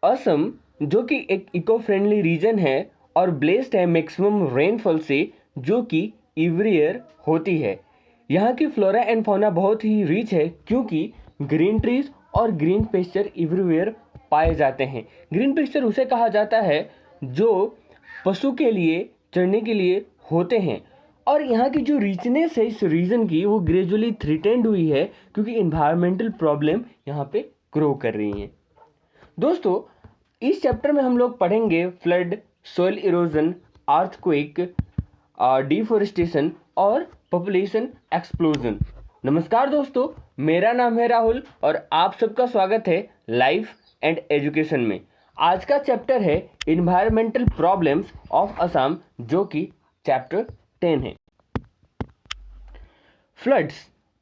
असम जो कि एक इको फ्रेंडली रीजन है और ब्लेस्ड है मैक्सिमम रेनफॉल से, जो कि एवरी ईयर होती है। यहाँ की फ्लोरा एंड फौना बहुत ही रिच है क्योंकि ग्रीन ट्रीज और ग्रीन पेस्चर एवरीवेयर पाए जाते हैं। ग्रीन पेस्चर उसे कहा जाता है जो पशु के लिए चरने के लिए होते हैं। और यहाँ की जो रिचनेस है इस रीजन की, वो ग्रेजुअली थ्रेटेंड हुई है क्योंकि इन्वायरमेंटल प्रॉब्लम यहाँ पे ग्रो कर रही हैं। दोस्तों, इस चैप्टर में हम लोग पढ़ेंगे flood, soil erosion, earthquake, deforestation और पॉपुलेशन एक्सप्लोजन। नमस्कार दोस्तों, मेरा नाम है राहुल और आप सबका स्वागत है लाइफ एंड एजुकेशन में। आज का चैप्टर है इन्वायरमेंटल प्रॉब्लम्स ऑफ असम, जो कि चैप्टर 10 है।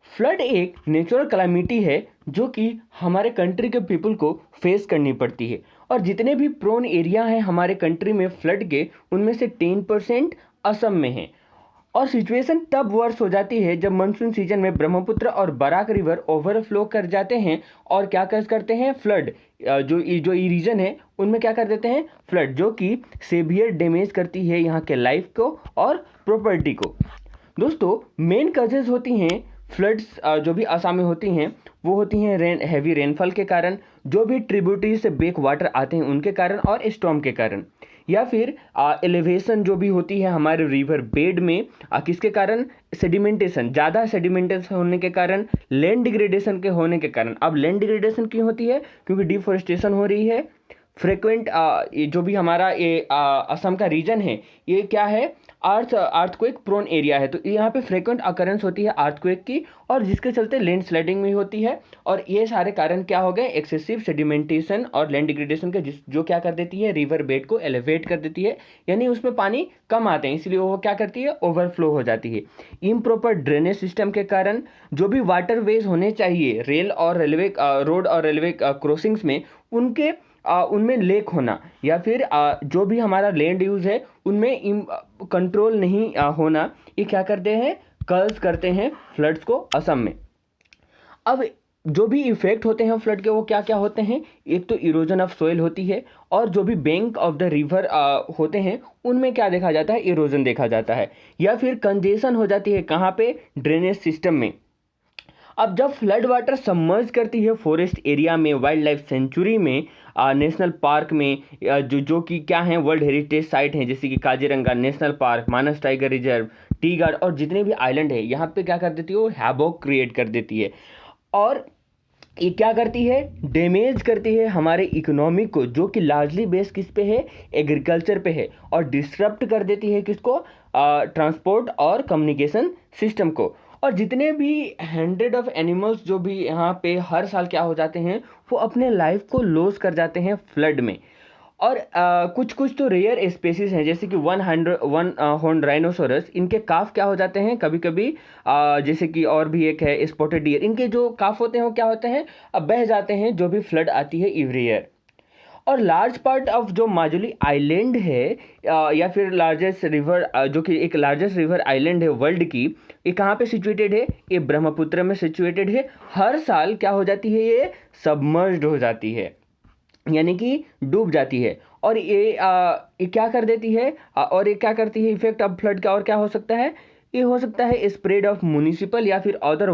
फ्लड एक नेचुरल कैलामिटी है जो कि हमारे कंट्री के पीपल को फेस करनी पड़ती है। और जितने भी प्रोन एरिया हैं हमारे कंट्री में फ्लड के, उनमें से 10% असम में है। और सिचुएशन तब वर्स हो जाती है जब मानसून सीजन में ब्रह्मपुत्र और बराक रिवर ओवरफ्लो कर जाते हैं और क्या करते हैं, फ्लड जो ई रीजन है उनमें क्या कर देते हैं, फ्लड, जो कि सेवियर डैमेज करती है यहाँ के लाइफ को और प्रॉपर्टी को। दोस्तों, मेन कजेज होती हैं फ्लड्स जो भी असम में होती हैं, वो होती हैं हैवी रेनफॉल के कारण, जो भी ट्रिब्यूटरी से बेक वाटर आते हैं उनके कारण, और स्टॉर्म के कारण, या फिर एलिवेशन जो भी होती है हमारे रिवर बेड में, किसके कारण, सेडिमेंटेशन, ज़्यादा सेडिमेंटेशन होने के कारण, लैंड डिग्रेडेशन के होने के कारण। अब लैंड डिग्रेडेशन क्यों होती है, क्योंकि डिफोरेस्टेशन हो रही है। फ्रिक्वेंट ये जो भी हमारा ये असम का रीजन है, ये क्या है, अर्थक्वेक प्रोन एरिया है, तो यहाँ पे फ्रिक्वेंट अकरेंस होती है अर्थक्वेक की, और जिसके चलते लैंड स्लाइडिंग भी होती है। और ये सारे कारण क्या हो गए, एक्सेसिव सेडिमेंटेशन और लैंड डिग्रेडेशन के, जो क्या कर देती है, रिवर बेड को एलिवेट कर देती है, यानी उसमें पानी कम आते हैं, इसलिए वो क्या करती है, ओवरफ्लो हो जाती है। इम्प्रॉपर ड्रेनेज सिस्टम के कारण जो भी वाटर वेज होने चाहिए रेल और रेलवे, रोड और रेलवे क्रॉसिंग्स में, उनमें लेक होना, या फिर जो भी हमारा लैंड यूज़ है उनमें कंट्रोल नहीं होना, ये क्या करते हैं, कॉज करते हैं फ्लड्स को असम में। अब जो भी इफेक्ट होते हैं फ्लड के, वो क्या क्या होते हैं, एक तो इरोजन ऑफ सोइल होती है, और जो भी बैंक ऑफ द रिवर होते हैं उनमें क्या देखा जाता है, इरोजन देखा जाता है, या फिर कंजेशन हो जाती है, कहाँ पे, ड्रेनेज सिस्टम में। अब जब फ्लड वाटर सबमर्ज करती है फॉरेस्ट एरिया में, वाइल्ड लाइफ सेंचुरी में, नेशनल पार्क में, जो कि क्या है, वर्ल्ड हेरिटेज साइट हैं, जैसे कि काजीरंगा नेशनल पार्क, मानस टाइगर रिजर्व, टी गार्ड और जितने भी आइलैंड है, यहाँ पे क्या कर देती है, वो हैवॉक क्रिएट कर देती है। और ये क्या करती है, डैमेज करती है हमारे इकोनॉमी को, जो कि लार्जली बेस किस पे है, एग्रीकल्चर पे है, और डिस्टर्ब कर देती है किसको, ट्रांसपोर्ट और कम्युनिकेशन सिस्टम को। और जितने भी 100 ऑफ एनिमल्स जो भी यहाँ पे हर साल क्या हो जाते हैं, वो अपने लाइफ को लॉस कर जाते हैं फ्लड में। और कुछ कुछ तो रेयर स्पेसीज हैं, जैसे कि 101 हॉर्न राइनोसोरस, इनके काफ क्या हो जाते हैं कभी कभी, जैसे कि और भी एक है स्पॉटेड डियर, इनके जो काफ होते हैं वो क्या होते हैं, बह जाते हैं जो भी फ्लड आती है एवरी ईयर। और लार्ज पार्ट ऑफ जो माजुली आइलैंड है, या फिर लार्जेस्ट रिवर, जो कि एक लार्जेस्ट रिवर आइलैंड है वर्ल्ड की, ये कहाँ पे सिचुएटेड है, ये ब्रह्मपुत्र में सिचुएटेड है। हर साल क्या हो जाती है, ये सबमर्ज्ड हो जाती है, यानी कि डूब जाती है। और ये क्या कर देती है, और ये क्या करती है इफेक्ट ऑफ फ्लड का, और क्या हो सकता है, ये हो सकता है स्प्रेड ऑफ म्युनिसिपल या फिर अदर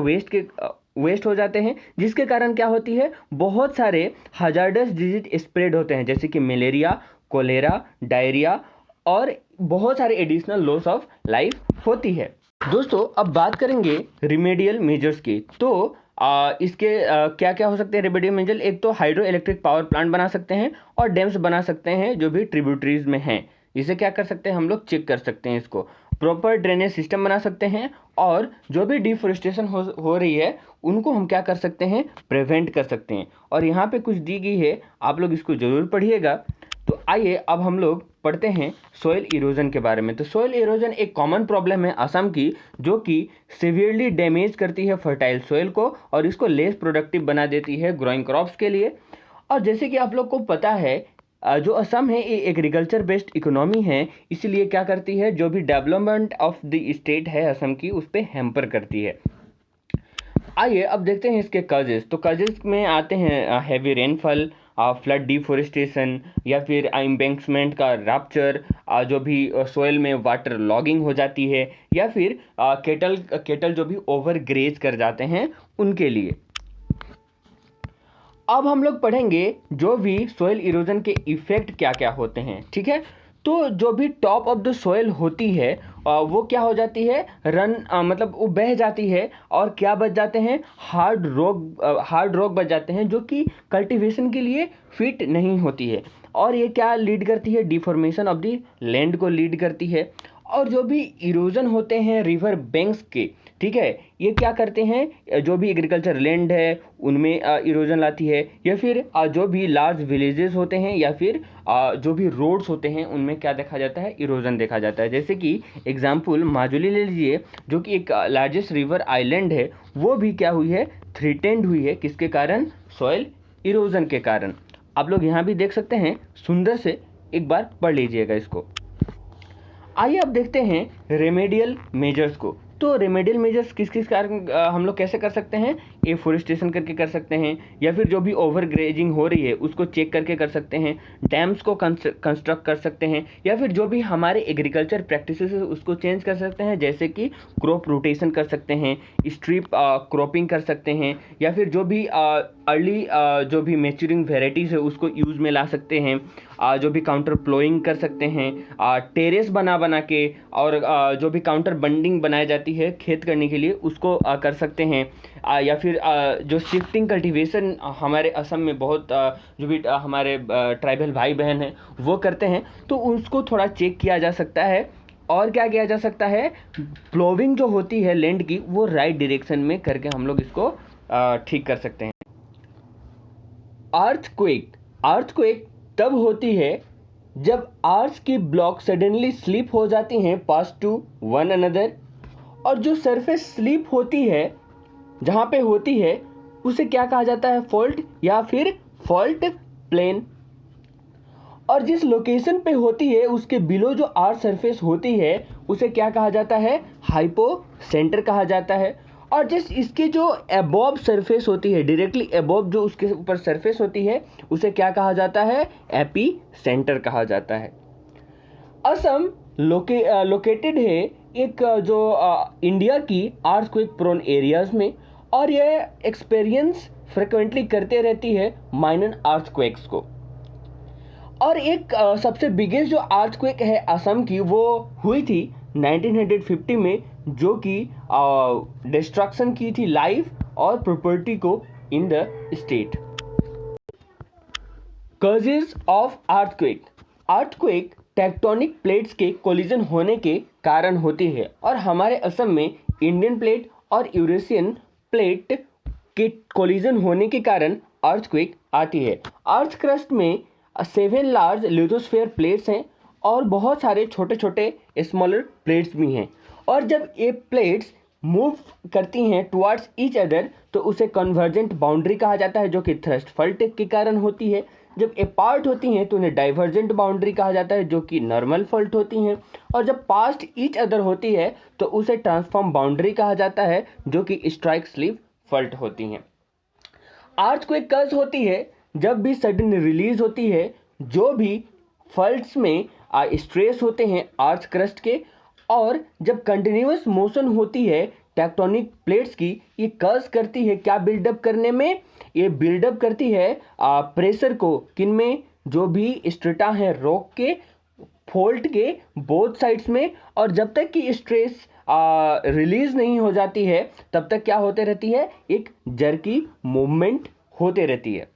वेस्ट हो जाते हैं, जिसके कारण क्या होती है, बहुत सारे हजार्डस डिजीज स्प्रेड होते हैं, जैसे कि मलेरिया, कोलेरा, डायरिया, और बहुत सारे एडिशनल लॉस ऑफ लाइफ होती है। दोस्तों, अब बात करेंगे रिमेडियल मेजर्स की। तो इसके क्या क्या हो सकते हैं रेमेडियल मेजर, एक तो हाइड्रो इलेक्ट्रिक पावर प्लांट बना सकते हैं, और डैम्स बना सकते हैं जो भी ट्रिब्यूटरीज में हैं। इसे क्या कर सकते हैं, हम लोग चेक कर सकते हैं इसको, प्रॉपर ड्रेनेज सिस्टम बना सकते हैं, और जो भी डिफोरेस्टेशन हो रही है उनको हम क्या कर सकते हैं, प्रिवेंट कर सकते हैं। और यहाँ पे कुछ दी गई है, आप लोग इसको ज़रूर पढ़िएगा। तो आइए अब हम लोग पढ़ते हैं सॉइल इरोजन के बारे में। तो सॉइल इरोजन एक कॉमन प्रॉब्लम है असम की, जो कि सिवियरली डैमेज करती है फर्टाइल सॉइल को, और इसको लेस प्रोडक्टिव बना देती है ग्रोइंग क्रॉप्स के लिए। और जैसे कि आप लोग को पता है, जो असम है ये एग्रीकल्चर बेस्ड इकोनॉमी है, इसलिए क्या करती है, जो भी डेवलपमेंट ऑफ द स्टेट है असम की, उस पर हैम्पर करती है। आइए अब देखते हैं इसके कजेस। तो कजेस में आते हैं हैवी रेनफॉल, फ्लड डिफोरेस्टेशन या फिर एम्बैंकमेंट का रप्चर, जो भी सोइल में वाटर लॉगिंग हो जाती है, या फिर केटल जो भी ओवर ग्रेज कर जाते हैं उनके लिए। अब हम लोग पढ़ेंगे जो भी सोइल इरोजन के इफ़ेक्ट क्या क्या होते हैं, ठीक है। तो जो भी टॉप ऑफ द सोइल होती है वो क्या हो जाती है, मतलब वो बह जाती है, और क्या बच जाते हैं, हार्ड रॉक बच जाते हैं, जो कि कल्टीवेशन के लिए फिट नहीं होती है। और ये क्या लीड करती है, डिफॉर्मेशन ऑफ द लैंड को लीड करती है। और जो भी इरोजन होते हैं रिवर बैंक्स के, ठीक है, ये क्या करते हैं, जो भी एग्रीकल्चर लैंड है उनमें इरोजन लाती है, या फिर जो भी लार्ज विलेजेस होते हैं या फिर जो भी रोड्स होते हैं उनमें क्या देखा जाता है, इरोजन देखा जाता है। जैसे कि एग्जांपल माजुली ले लीजिए, जो कि एक लार्जेस्ट रिवर आइलैंड है, वो भी क्या हुई है, थ्रीटेंड हुई है, किसके कारण, सॉइल इरोजन के कारण। आप लोग यहाँ भी देख सकते हैं, सुंदर से एक बार पढ़ लीजिएगा इसको। आइए अब देखते हैं रेमेडियल मेजर्स को। तो रेमेडियल मेजर्स किस किस कारण हम लोग कैसे कर सकते हैं, एफोरेस्टेशन करके कर सकते हैं, या फिर जो भी ओवर ग्रेजिंग हो रही है उसको चेक करके कर सकते हैं, डैम्स को कंस्ट्रक्ट कर सकते हैं, या फिर जो भी हमारे एग्रीकल्चर प्रैक्टिसेस है उसको चेंज कर सकते हैं, जैसे कि क्रॉप रोटेशन कर सकते हैं, स्ट्रिप क्रॉपिंग कर सकते हैं, या फिर जो भी अर्ली जो भी मैच्योरिंग वेराइटीज़ है उसको यूज़ में ला सकते हैं, जो भी काउंटर प्लोइंग कर सकते हैं, टेरेस बना के, और जो भी काउंटर बंडिंग बनाई जाती है खेत करने के लिए उसको कर सकते हैं, या फिर जो शिफ्टिंग कल्टीवेशन हमारे असम में बहुत जो भी हमारे ट्राइबल भाई बहन हैं वो करते हैं, तो उसको थोड़ा चेक किया जा सकता है। और क्या किया जा सकता है, प्लोविंग जो होती है लैंड की वो राइट डायरेक्शन में करके हम लोग इसको ठीक कर सकते हैं। अर्थक्वेक तब होती है जब आर्च की ब्लॉक सडनली स्लिप हो जाती हैं पास टू वन अनदर, और जो सरफेस स्लिप होती है जहाँ पे होती है उसे क्या कहा जाता है, फॉल्ट या फिर फॉल्ट प्लेन। और जिस लोकेशन पे होती है उसके बिलो जो आर्च सरफेस होती है उसे क्या कहा जाता है, हाइपो सेंटर कहा जाता है। और जिस इसकी जो एबोव सरफेस होती है, डायरेक्टली एबोव जो उसके ऊपर सरफेस होती है उसे क्या कहा जाता है, एपी सेंटर कहा जाता है। असम लोकेटेड है एक जो इंडिया की अर्थक्वेक प्रोन एरियाज में, और यह एक्सपीरियंस फ्रिक्वेंटली करते रहती है माइनर अर्थक्वेक्स को। और एक सबसे बिगेस्ट जो अर्थक्वेक है असम की वो हुई थी 1950 में, जो कि डिस्ट्रक्शन की थी लाइफ और प्रॉपर्टी को in the state. Causes of earthquake tectonic plates के कोलिजन होने के कारण होती है, और हमारे असम में इंडियन प्लेट और यूरेशियन प्लेट के कोलिजन होने के कारण अर्थक्वेक आती है। अर्थ क्रस्ट में 7 लार्ज लिथोस्फीयर प्लेट्स हैं और बहुत सारे छोटे छोटे स्मॉलर प्लेट्स भी हैं, और जब ये प्लेट्स मूव करती हैं टुवर्ड्स ईच अदर तो उसे कन्वर्जेंट बाउंड्री कहा जाता है, जो कि थ्रस्ट फॉल्ट के कारण होती है। जब अपार्ट होती हैं तो उन्हें डाइवर्जेंट बाउंड्री कहा जाता है, जो कि नॉर्मल फॉल्ट होती हैं। और जब पास्ट ईच अदर होती है तो उसे ट्रांसफॉर्म बाउंड्री कहा जाता है, जो कि स्ट्राइक स्लिप फॉल्ट होती हैं। अर्थक्वेक कज होती है जब भी सडन रिलीज होती है जो भी फॉल्ट्स में स्ट्रेस होते हैं अर्थ क्रस्ट के, और जब कंटिन्यूस मोशन होती है टेक्टोनिक प्लेट्स की, ये कज करती है क्या बिल्डअप करने में, ये बिल्डअप करती है प्रेशर को, किनमें, जो भी स्ट्रेटा है रॉक के फोल्ट के बोथ साइड्स में। और जब तक कि स्ट्रेस रिलीज नहीं हो जाती है तब तक क्या होते रहती है, एक जर्की मूवमेंट होते रहती है।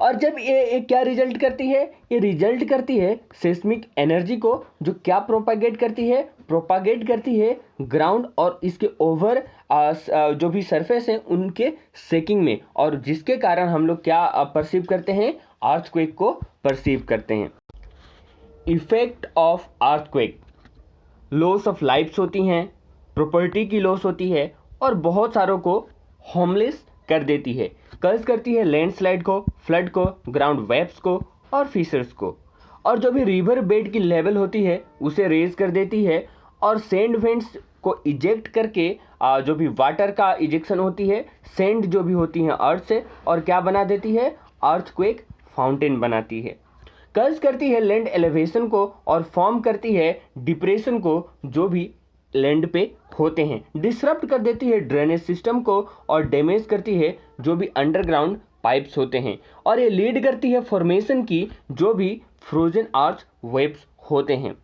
और जब ये क्या रिजल्ट करती है, ये रिजल्ट करती है सेस्मिक एनर्जी को, जो क्या प्रोपागेट करती है ग्राउंड और इसके ओवर जो भी सरफेस है उनके सेकिंग में, और जिसके कारण हम लोग क्या परसीव करते हैं, अर्थक्वेक को परसीव करते हैं। Effect of earthquake, loss of lifes होती हैं, प्रॉपर्टी की लॉस होती है, और बहुत सारों को होमलेस कर देती है। कज करती है लैंडस्लाइड को, फ्लड को, ग्राउंड वेव्स को और फिशर्स को। और जो भी रिवर बेड की लेवल होती है उसे रेज कर देती है, और सैंड वेंट्स को इजेक्ट करके जो भी वाटर का इजेक्शन होती है, सैंड जो भी होती है अर्थ से, और क्या बना देती है, अर्थक्वेक फाउंटेन बनाती है, कर्ज करती है लैंड एलिवेशन को और फॉर्म करती है डिप्रेशन को जो भी लैंड पे होते हैं, डिसरप्ट कर देती है ड्रेनेज सिस्टम को और डैमेज करती है जो भी अंडरग्राउंड पाइप्स होते हैं, और ये लीड करती है फॉर्मेशन की जो भी फ्रोजन अर्थ वेव्स होते हैं।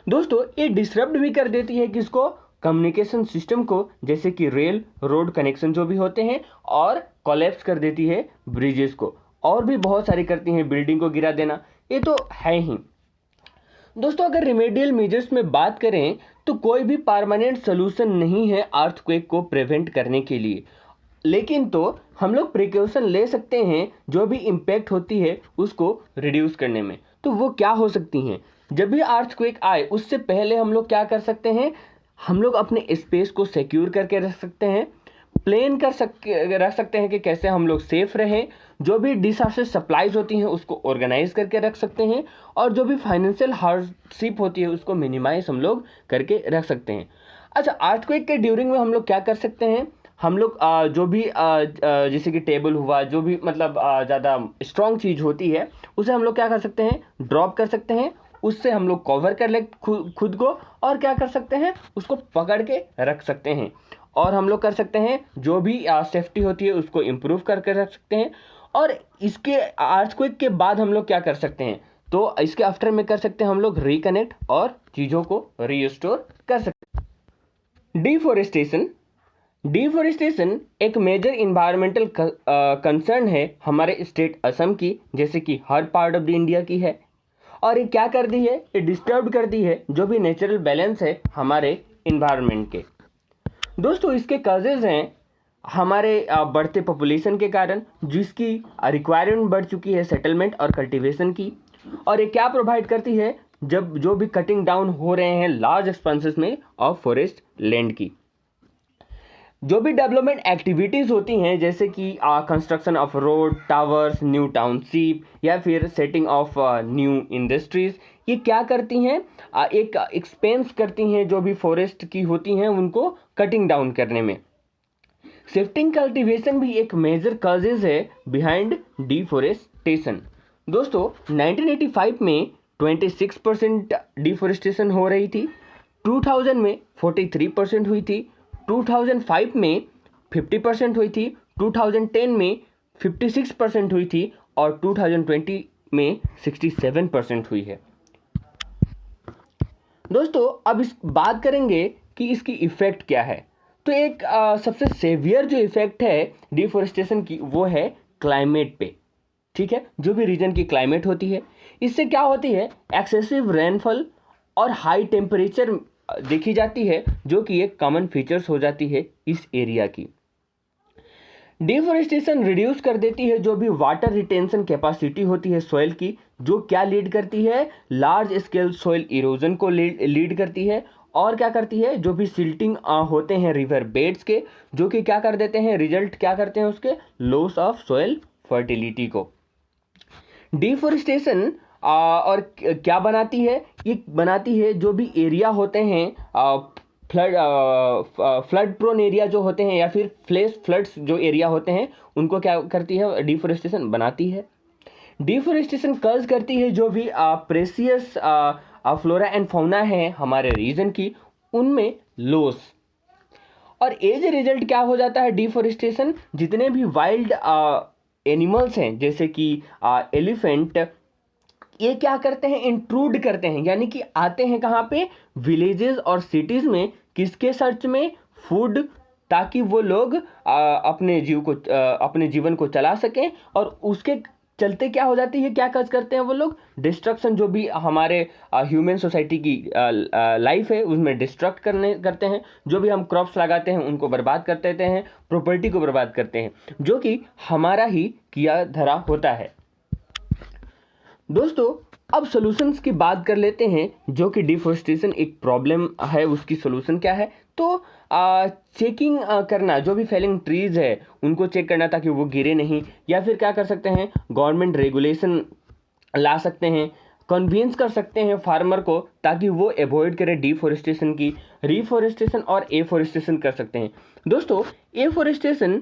दोस्तों ये डिसरप्ट भी कर देती है किसको, कम्युनिकेशन सिस्टम को, जैसे कि रेल रोड कनेक्शन जो भी होते हैं, और कोलैप्स कर देती है ब्रिजेस को, और भी बहुत सारी करती हैं, बिल्डिंग को गिरा देना, ये तो है ही। दोस्तों अगर रिमेडियल मेजर्स में बात करें तो कोई भी परमानेंट सोल्यूशन नहीं है अर्थक्वेक को प्रिवेंट करने के लिए, लेकिन तो हम लोग प्रिकॉशन ले सकते हैं जो भी इम्पैक्ट होती है उसको रिड्यूस करने में। तो वो क्या हो सकती हैं, जब भी अर्थक्वेक आए उससे पहले हम लोग क्या कर सकते हैं, हम लोग अपने स्पेस को सिक्योर करके रख सकते हैं, प्लान रख सकते हैं कि कैसे हम लोग सेफ रहें, जो भी डिसास्टर सप्लाईज होती हैं उसको ऑर्गेनाइज करके रख सकते हैं, और जो भी फाइनेंशियल हार्डशिप होती है उसको मिनिमाइज हम लोग करके रख सकते हैं। अच्छा, अर्थक्वेक के ड्यूरिंग में हम लोग क्या कर सकते हैं, हम लोग जो भी जैसे कि टेबल हुआ, जो भी मतलब ज़्यादा स्ट्रॉन्ग चीज़ होती है उसे हम लोग क्या कर सकते हैं, ड्रॉप कर सकते हैं, उससे हम लोग कवर कर ले खुद को, और क्या कर सकते हैं, उसको पकड़ के रख सकते हैं, और हम लोग कर सकते हैं जो भी सेफ्टी होती है उसको इम्प्रूव करके रख सकते हैं। और इसके अर्थक्वेक के बाद हम लोग क्या कर सकते हैं, तो इसके आफ्टर में कर सकते हैं हम लोग रिकनेक्ट और चीज़ों को रीस्टोर कर सकते हैं। डिफॉरेस्टेशन एक मेजर इन्वायरमेंटल कंसर्न है हमारे स्टेट असम की, जैसे कि हर पार्ट ऑफ द इंडिया की है, और ये क्या कर दी है, ये डिस्टर्ब कर दी है जो भी नेचुरल बैलेंस है हमारे इन्वायरमेंट के। दोस्तों इसके काजेज हैं हमारे बढ़ते पॉपुलेशन के कारण, जिसकी रिक्वायरमेंट बढ़ चुकी है सेटलमेंट और कल्टीवेशन की, और ये क्या प्रोवाइड करती है, जब जो भी कटिंग डाउन हो रहे हैं लार्ज एक्सपेंसेस में ऑफ फॉरेस्ट लैंड की, जो भी डेवलपमेंट एक्टिविटीज़ होती हैं जैसे कि construction of road, towers, new township, या फिर सेटिंग ऑफ न्यू इंडस्ट्रीज़, ये क्या करती हैं, एक एक्सपेंस करती हैं जो भी फॉरेस्ट की होती हैं उनको कटिंग डाउन करने में। शिफ्टिंग कल्टीवेशन भी एक मेजर कॉजेज है बिहाइंड डिफॉरेस्टेशन। दोस्तों 1985 में 26% डिफॉरेस्टेशन हो रही थी, 2000 में 43% हुई थी, 2005 में 50% हुई थी, 2010 में 56% हुई थी, और 2020 में 67% हुई है। दोस्तों अब इस बात करेंगे कि इसकी इफ़ेक्ट क्या है। तो एक सबसे सेवियर जो इफ़ेक्ट है डिफॉरेस्टेशन की वो है क्लाइमेट पे, ठीक है, जो भी रीजन की क्लाइमेट होती है, इससे क्या होती है, एक्सेसिव रेनफॉल और हाई टेम्परेचर देखी जाती है, जो कि एक कॉमन फीचर्स हो जाती है इस एरिया की। डिफॉरेस्टेशन रिड्यूस कर देती है जो भी वाटर रिटेंशन कैपेसिटी होती है सॉइल की, जो क्या लीड करती है, लार्ज स्केल सॉइल इरोजन को लीड करती है, और क्या करती है, जो भी सिल्टिंग होते हैं रिवर बेड्स के, जो कि क्या कर देते हैं, रिजल्ट क्या करते हैं उसके, लॉस ऑफ सॉइल फर्टिलिटी को। डिफॉरेस्टेशन और क्या बनाती है, ये बनाती है जो भी एरिया होते हैं फ्लड प्रोन एरिया जो होते हैं, या फिर फ्लड्स जो एरिया होते हैं उनको क्या करती है, डिफॉरेस्टेशन बनाती है। डिफॉरेस्टेशन कर्ज करती है जो भी प्रेसियस फ्लोरा एंड फौना है हमारे रीजन की, उनमें लॉस, और एज रिजल्ट क्या हो जाता है, डिफॉरेस्टेशन जितने भी वाइल्ड एनिमल्स हैं जैसे कि एलिफेंट, ये क्या करते हैं, इंट्रूड करते हैं, यानी कि आते हैं कहाँ पे, विलेजेस और सिटीज़ में, किसके सर्च में, फूड, ताकि वो लोग अपने जीवन को चला सकें, और उसके चलते क्या हो जाती है, क्या कर्ज करते हैं वो लोग, डिस्ट्रक्शन, जो भी हमारे ह्यूमन सोसाइटी की लाइफ है उसमें डिस्ट्रक्ट करते हैं, जो भी हम क्रॉप्स लगाते हैं उनको बर्बाद कर देते हैं, प्रॉपर्टी को बर्बाद करते हैं, जो कि हमारा ही किया धरा होता है। दोस्तों अब सॉल्यूशंस की बात कर लेते हैं, जो कि डिफॉरेस्टेशन एक प्रॉब्लम है, उसकी सॉल्यूशन क्या है। तो चेकिंग करना, जो भी फेलिंग ट्रीज़ है उनको चेक करना ताकि वो गिरे नहीं, या फिर क्या कर सकते हैं, गवर्नमेंट रेगुलेशन ला सकते हैं, कन्विंस कर सकते हैं फार्मर को ताकि वो अवॉइड करें डिफॉरेस्टेशन की, रिफॉरेस्टेशन और एफॉरेस्टेशन कर सकते हैं। दोस्तों एफॉरेस्टेशन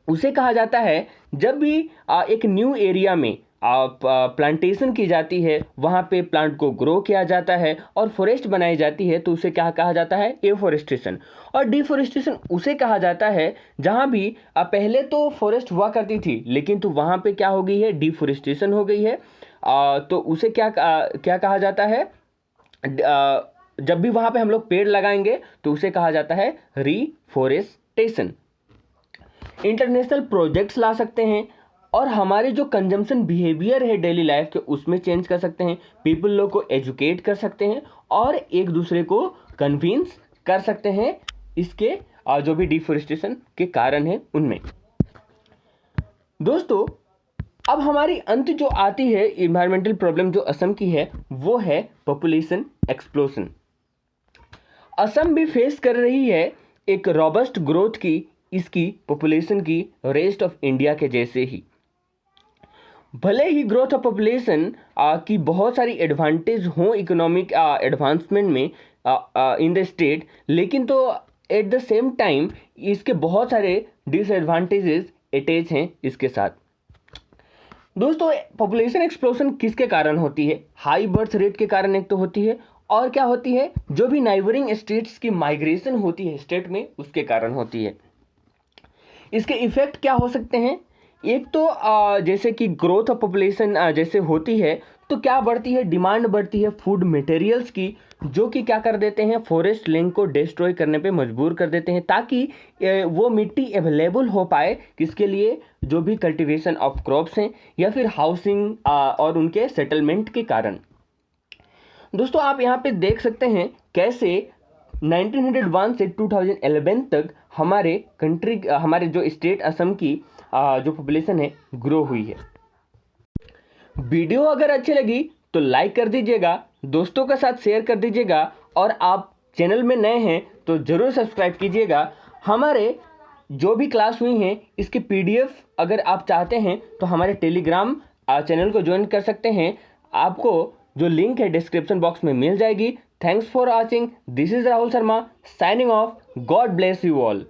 उसे कहा जाता है जब भी एक न्यू एरिया में प्लांटेशन की जाती है, वहाँ पे प्लांट को ग्रो किया जाता है और फॉरेस्ट बनाई जाती है, तो उसे क्या कहा जाता है? एफॉरेस्टेशन। और डिफॉरेस्टेशन उसे कहा जाता है जहाँ भी पहले तो फॉरेस्ट हुआ करती थी, लेकिन तो वहाँ पे क्या हो गई है? डिफॉरेस्टेशन हो गई है। तो उसे क्या कहा जाता है? जब भी वहाँ पे हम लोग पेड़ लगाएंगे तो उसे कहा जाता है रीफॉरेस्टेशन। इंटरनेशनल प्रोजेक्ट्स ला सकते हैं और हमारे जो कंजम्पशन बिहेवियर है डेली लाइफ के, उसमें चेंज कर सकते हैं। पीपल लोग को एजुकेट कर सकते हैं और एक दूसरे को कन्विंस कर सकते हैं इसके जो भी डिफॉरेस्टेशन के कारण है उनमें। दोस्तों, अब हमारी अंत जो आती है इन्वायरमेंटल प्रॉब्लम जो असम की है, वो है पॉपुलेशन एक्सप्लोजन। असम भी फेस कर रही है एक रॉबस्ट ग्रोथ की, इसकी पॉपुलेशन की रेस्ट ऑफ इंडिया के जैसे ही। भले ही ग्रोथ ऑफ पॉपुलेशन की बहुत सारी एडवांटेज हों इकोनॉमिक एडवांसमेंट में इन द स्टेट, लेकिन तो एट द सेम टाइम इसके बहुत सारे डिसएडवांटेजेस अटैच हैं इसके साथ। दोस्तों, पॉपुलेशन एक्सप्लोजन किसके कारण होती है? हाई बर्थ रेट के कारण एक तो होती है, और क्या होती है? जो भी नाइबरिंग स्टेट्स की माइग्रेशन होती है स्टेट में, उसके कारण होती है। इसके इफेक्ट क्या हो सकते हैं? एक तो जैसे कि ग्रोथ ऑफ पॉपुलेशन जैसे होती है तो क्या बढ़ती है? डिमांड बढ़ती है फूड मटेरियल्स की, जो कि क्या कर देते हैं? फॉरेस्ट लैंड को डिस्ट्रॉय करने पे मजबूर कर देते हैं, ताकि वो मिट्टी अवेलेबल हो पाए किसके लिए? जो भी कल्टीवेशन ऑफ क्रॉप्स हैं या फिर हाउसिंग और उनके सेटलमेंट के कारण। दोस्तों, आप यहाँ पे देख सकते हैं कैसे 1901 से 2011 तक हमारे जो स्टेट असम की जो पॉपुलेशन है ग्रो हुई है। वीडियो अगर अच्छी लगी तो लाइक कर दीजिएगा, दोस्तों के साथ शेयर कर दीजिएगा, और आप चैनल में नए हैं तो ज़रूर सब्सक्राइब कीजिएगा। हमारे जो भी क्लास हुई हैं इसके पीडीएफ अगर आप चाहते हैं तो हमारे टेलीग्राम चैनल को ज्वाइन कर सकते हैं। आपको जो लिंक है डिस्क्रिप्शन बॉक्स में मिल जाएगी। Thanks for watching. This is Rahul Sharma signing off. God bless you all.